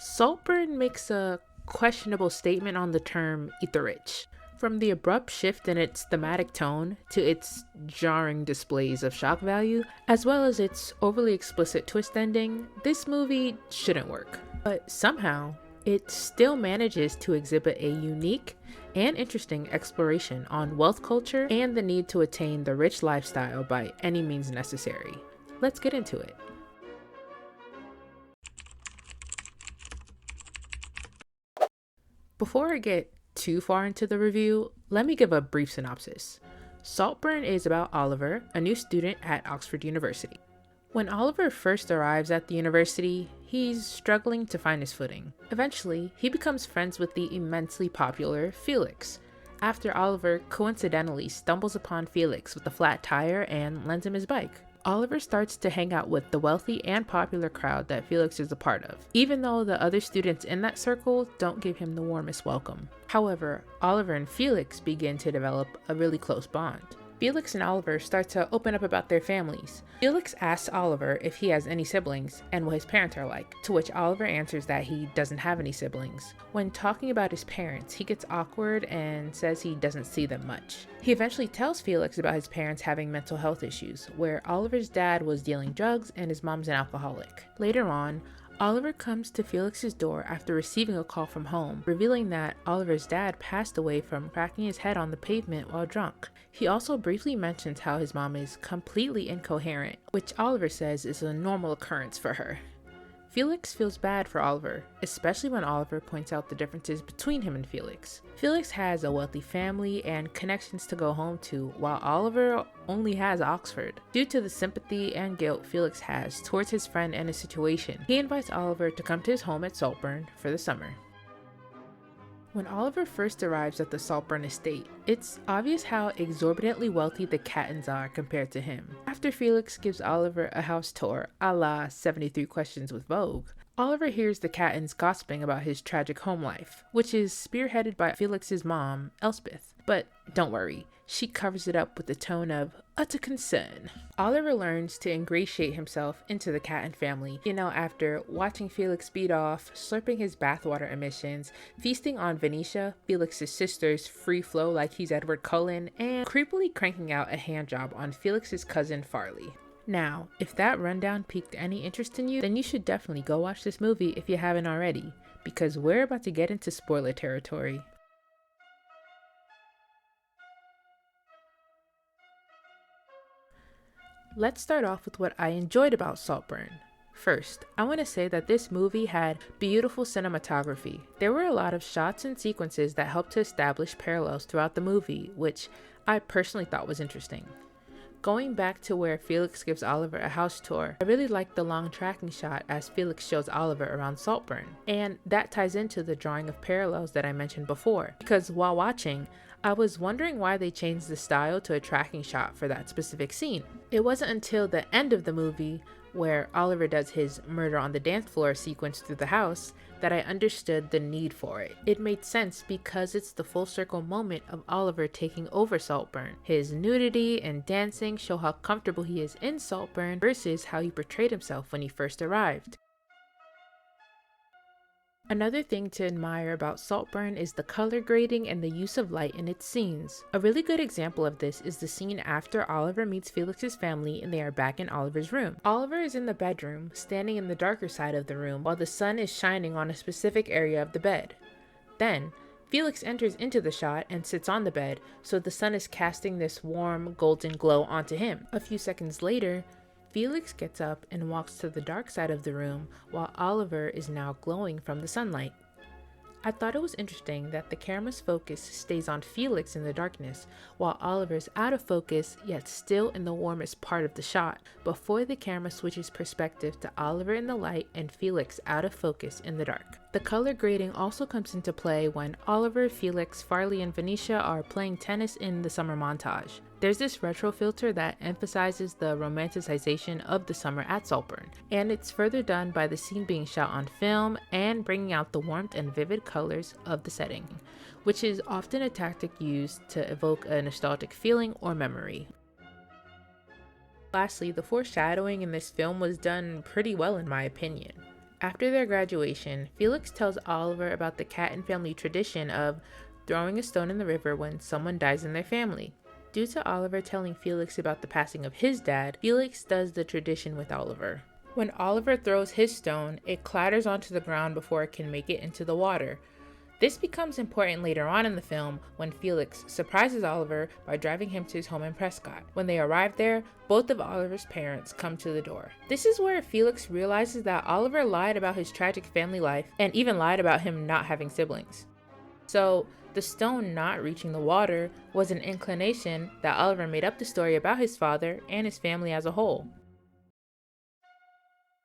Saltburn makes a questionable statement on the term eat the rich. From the abrupt shift in its thematic tone to its jarring displays of shock value, as well as its overly explicit twist ending, this movie shouldn't work. But somehow, it still manages to exhibit a unique and interesting exploration on wealth culture and the need to attain the rich lifestyle by any means necessary. Let's get into it. Before I get too far into the review, let me give a brief synopsis. Saltburn is about Oliver, a new student at Oxford University. When Oliver first arrives at the university, he's struggling to find his footing. Eventually, he becomes friends with the immensely popular Felix, after Oliver coincidentally stumbles upon Felix with a flat tire and lends him his bike. Oliver starts to hang out with the wealthy and popular crowd that Felix is a part of, even though the other students in that circle don't give him the warmest welcome. However, Oliver and Felix begin to develop a really close bond. Felix and Oliver start to open up about their families. Felix asks Oliver if he has any siblings and what his parents are like, to which Oliver answers that he doesn't have any siblings. When talking about his parents, he gets awkward and says he doesn't see them much. He eventually tells Felix about his parents having mental health issues, where Oliver's dad was dealing drugs and his mom's an alcoholic. Later on, Oliver comes to Felix's door after receiving a call from home, revealing that Oliver's dad passed away from cracking his head on the pavement while drunk. He also briefly mentions how his mom is completely incoherent, which Oliver says is a normal occurrence for her. Felix feels bad for Oliver, especially when Oliver points out the differences between him and Felix. Felix has a wealthy family and connections to go home to, while Oliver only has Oxford. Due to the sympathy and guilt Felix has towards his friend and his situation, he invites Oliver to come to his home at Saltburn for the summer. When Oliver first arrives at the Saltburn estate, it's obvious how exorbitantly wealthy the Cattons are compared to him. After Felix gives Oliver a house tour, a la 73 Questions with Vogue, Oliver hears the Cattons gossiping about his tragic home life, which is spearheaded by Felix's mom, Elspeth. But don't worry, she covers it up with the tone of utter concern. Oliver learns to ingratiate himself into the Catton family, after watching Felix speed off, slurping his bathwater emissions, feasting on Venetia, Felix's sister's free flow like he's Edward Cullen, and creepily cranking out a handjob on Felix's cousin Farley. Now, if that rundown piqued any interest in you, then you should definitely go watch this movie if you haven't already, because we're about to get into spoiler territory. Let's start off with what I enjoyed about Saltburn. First, I want to say that this movie had beautiful cinematography. There were a lot of shots and sequences that helped to establish parallels throughout the movie, which I personally thought was interesting. Going back to where Felix gives Oliver a house tour, I really liked the long tracking shot as Felix shows Oliver around Saltburn, and that ties into the drawing of parallels that I mentioned before, because while watching, I was wondering why they changed the style to a tracking shot for that specific scene. It wasn't until the end of the movie, where Oliver does his murder on the dance floor sequence through the house, that I understood the need for it. It made sense because it's the full circle moment of Oliver taking over Saltburn. His nudity and dancing show how comfortable he is in Saltburn versus how he portrayed himself when he first arrived. Another thing to admire about Saltburn is the color grading and the use of light in its scenes. A really good example of this is the scene after Oliver meets Felix's family and they are back in Oliver's room. Oliver is in the bedroom, standing in the darker side of the room while the sun is shining on a specific area of the bed. Then, Felix enters into the shot and sits on the bed, so the sun is casting this warm, golden glow onto him. A few seconds later, Felix gets up and walks to the dark side of the room while Oliver is now glowing from the sunlight. I thought it was interesting that the camera's focus stays on Felix in the darkness while Oliver's out of focus yet still in the warmest part of the shot before the camera switches perspective to Oliver in the light and Felix out of focus in the dark. The color grading also comes into play when Oliver, Felix, Farley, and Venetia are playing tennis in the summer montage. There's this retro filter that emphasizes the romanticization of the summer at Saltburn, and it's further done by the scene being shot on film and bringing out the warmth and vivid colors of the setting, which is often a tactic used to evoke a nostalgic feeling or memory. Lastly, the foreshadowing in this film was done pretty well in my opinion. After their graduation, Felix tells Oliver about the Catton family tradition of throwing a stone in the river when someone dies in their family. Due to Oliver telling Felix about the passing of his dad, Felix does the tradition with Oliver. When Oliver throws his stone, it clatters onto the ground before it can make it into the water. This becomes important later on in the film when Felix surprises Oliver by driving him to his home in Prescott. When they arrive there, both of Oliver's parents come to the door. This is where Felix realizes that Oliver lied about his tragic family life and even lied about him not having siblings. So, the stone not reaching the water was an inclination that Oliver made up the story about his father and his family as a whole.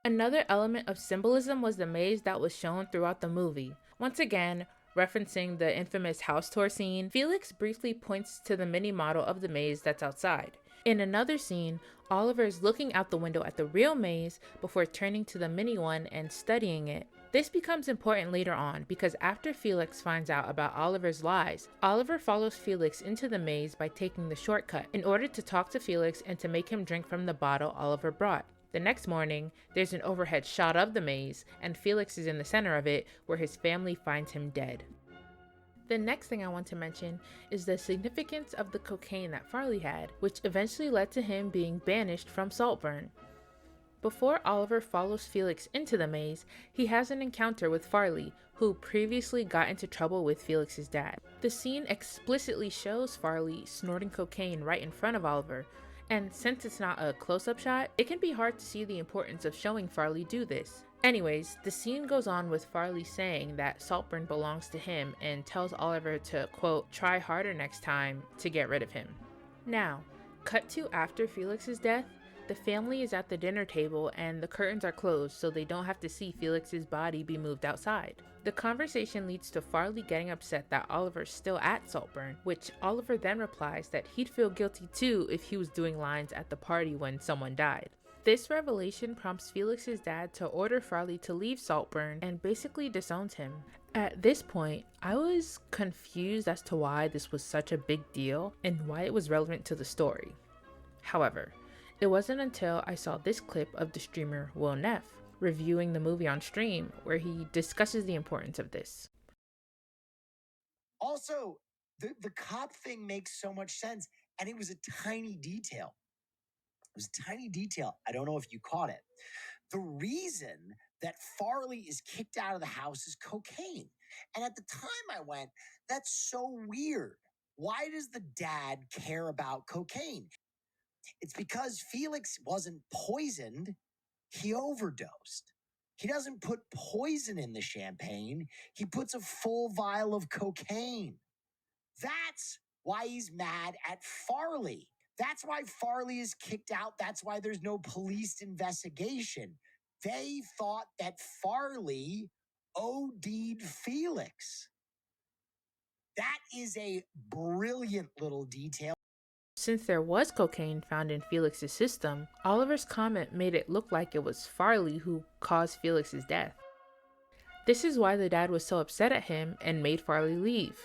Another element of symbolism was the maze that was shown throughout the movie. Once again, referencing the infamous house tour scene, Felix briefly points to the mini model of the maze that's outside. In another scene, Oliver is looking out the window at the real maze before turning to the mini one and studying it. This becomes important later on because after Felix finds out about Oliver's lies, Oliver follows Felix into the maze by taking the shortcut in order to talk to Felix and to make him drink from the bottle Oliver brought. The next morning, there's an overhead shot of the maze, and Felix is in the center of it, where his family finds him dead. The next thing I want to mention is the significance of the cocaine that Farley had, which eventually led to him being banished from Saltburn. Before Oliver follows Felix into the maze, he has an encounter with Farley, who previously got into trouble with Felix's dad. The scene explicitly shows Farley snorting cocaine right in front of Oliver, and since it's not a close-up shot, it can be hard to see the importance of showing Farley do this. Anyways, the scene goes on with Farley saying that Saltburn belongs to him and tells Oliver to, quote, try harder next time to get rid of him. Now, cut to after Felix's death, the family is at the dinner table and the curtains are closed so they don't have to see Felix's body be moved outside. The conversation leads to Farley getting upset that Oliver's still at Saltburn, which Oliver then replies that he'd feel guilty too if he was doing lines at the party when someone died. This revelation prompts Felix's dad to order Farley to leave Saltburn and basically disowns him. At this point, I was confused as to why this was such a big deal and why it was relevant to the story. However, it wasn't until I saw this clip of the streamer Neff reviewing the movie on stream where he discusses the importance of this. Also, the cop thing makes so much sense, and it was a tiny detail. It was a tiny detail. I don't know if you caught it. The reason that Farley is kicked out of the house is cocaine. And at the time I went, that's so weird. Why does the dad care about cocaine? It's because Felix wasn't poisoned, he overdosed. He doesn't put poison in the champagne, he puts a full vial of cocaine. That's why he's mad at Farley. That's why Farley is kicked out. That's why there's no police investigation. They thought that Farley OD'd Felix. That is a brilliant little detail. Since there was cocaine found in Felix's system, Oliver's comment made it look like it was Farley who caused Felix's death. This is why the dad was so upset at him and made Farley leave.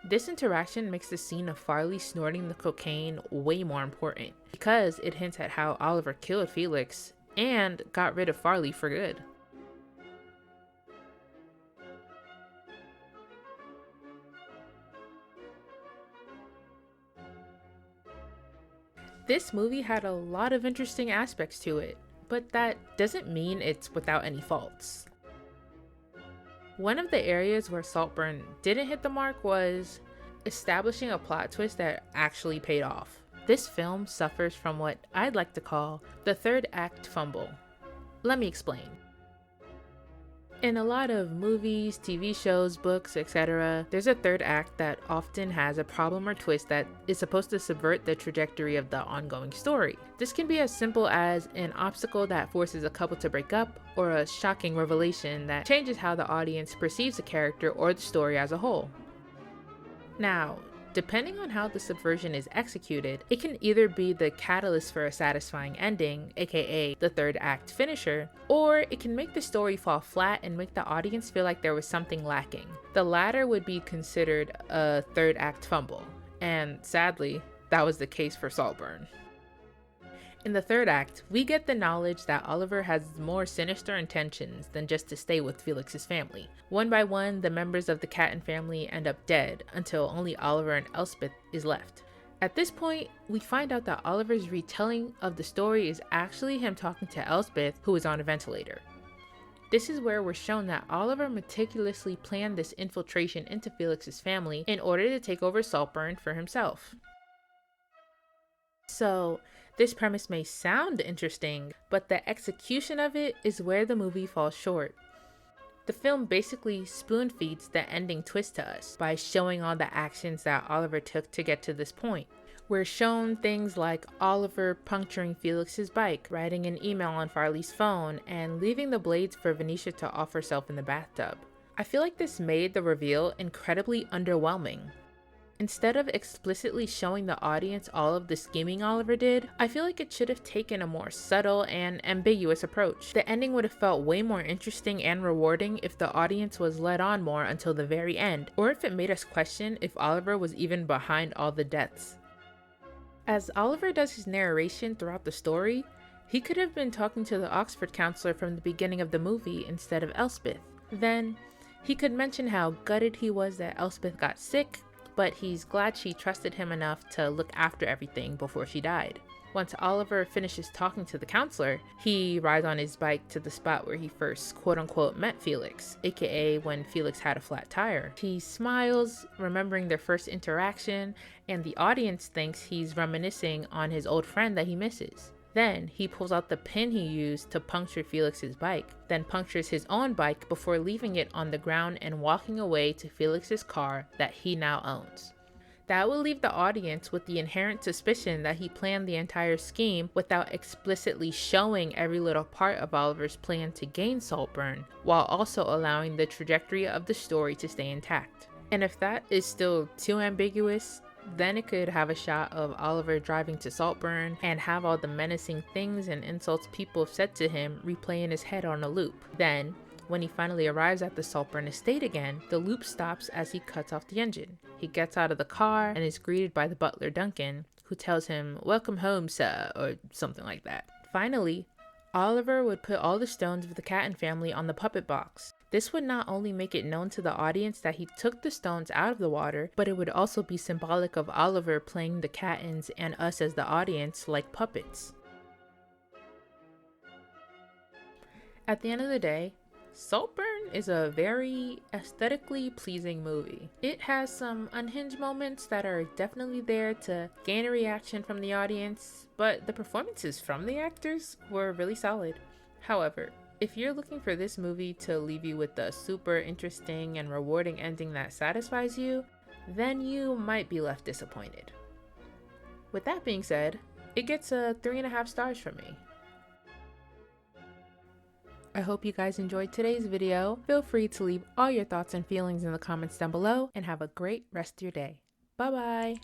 This interaction makes the scene of Farley snorting the cocaine way more important, because it hints at how Oliver killed Felix and got rid of Farley for good. This movie had a lot of interesting aspects to it, but that doesn't mean it's without any faults. One of the areas where Saltburn didn't hit the mark was establishing a plot twist that actually paid off. This film suffers from what I'd like to call the third act fumble. Let me explain. In a lot of movies, TV shows, books, etc., there's a third act that often has a problem or twist that is supposed to subvert the trajectory of the ongoing story. This can be as simple as an obstacle that forces a couple to break up, or a shocking revelation that changes how the audience perceives a character or the story as a whole. Now, depending on how the subversion is executed, it can either be the catalyst for a satisfying ending, aka the third act finisher, or it can make the story fall flat and make the audience feel like there was something lacking. The latter would be considered a third act fumble, and sadly, that was the case for Saltburn. In the third act, we get the knowledge that Oliver has more sinister intentions than just to stay with Felix's family. One by one, the members of the Catton family end up dead until only Oliver and Elspeth is left. At this point, we find out that Oliver's retelling of the story is actually him talking to Elspeth, who is on a ventilator. This is where we're shown that Oliver meticulously planned this infiltration into Felix's family in order to take over Saltburn for himself. So, this premise may sound interesting, but the execution of it is where the movie falls short. The film basically spoon feeds the ending twist to us by showing all the actions that Oliver took to get to this point. We're shown things like Oliver puncturing Felix's bike, writing an email on Farley's phone, and leaving the blades for Venetia to off herself in the bathtub. I feel like this made the reveal incredibly underwhelming. Instead of explicitly showing the audience all of the scheming Oliver did, I feel like it should have taken a more subtle and ambiguous approach. The ending would have felt way more interesting and rewarding if the audience was led on more until the very end, or if it made us question if Oliver was even behind all the deaths. As Oliver does his narration throughout the story, he could have been talking to the Oxford counselor from the beginning of the movie instead of Elspeth. Then, he could mention how gutted he was that Elspeth got sick, but he's glad she trusted him enough to look after everything before she died. Once Oliver finishes talking to the counselor, he rides on his bike to the spot where he first quote-unquote met Felix, aka when Felix had a flat tire. He smiles, remembering their first interaction, and the audience thinks he's reminiscing on his old friend that he misses. Then, he pulls out the pin he used to puncture Felix's bike, then punctures his own bike before leaving it on the ground and walking away to Felix's car that he now owns. That will leave the audience with the inherent suspicion that he planned the entire scheme without explicitly showing every little part of Oliver's plan to gain Saltburn, while also allowing the trajectory of the story to stay intact. And if that is still too ambiguous, then it could have a shot of Oliver driving to Saltburn and have all the menacing things and insults people have said to him replay in his head on a loop. Then, when he finally arrives at the Saltburn estate again, the loop stops as he cuts off the engine. He gets out of the car and is greeted by the butler Duncan, who tells him, "Welcome home, sir," or something like that. Finally, Oliver would put all the stones of the Catton family on the puppet box. This would not only make it known to the audience that he took the stones out of the water, but it would also be symbolic of Oliver playing the Cattons and us as the audience like puppets. At the end of the day, Saltburn is a very aesthetically pleasing movie. It has some unhinged moments that are definitely there to gain a reaction from the audience, but the performances from the actors were really solid. However, if you're looking for this movie to leave you with a super interesting and rewarding ending that satisfies you, then you might be left disappointed. With that being said, it gets a 3.5 stars from me. I hope you guys enjoyed today's video. Feel free to leave all your thoughts and feelings in the comments down below, and have a great rest of your day. Bye bye!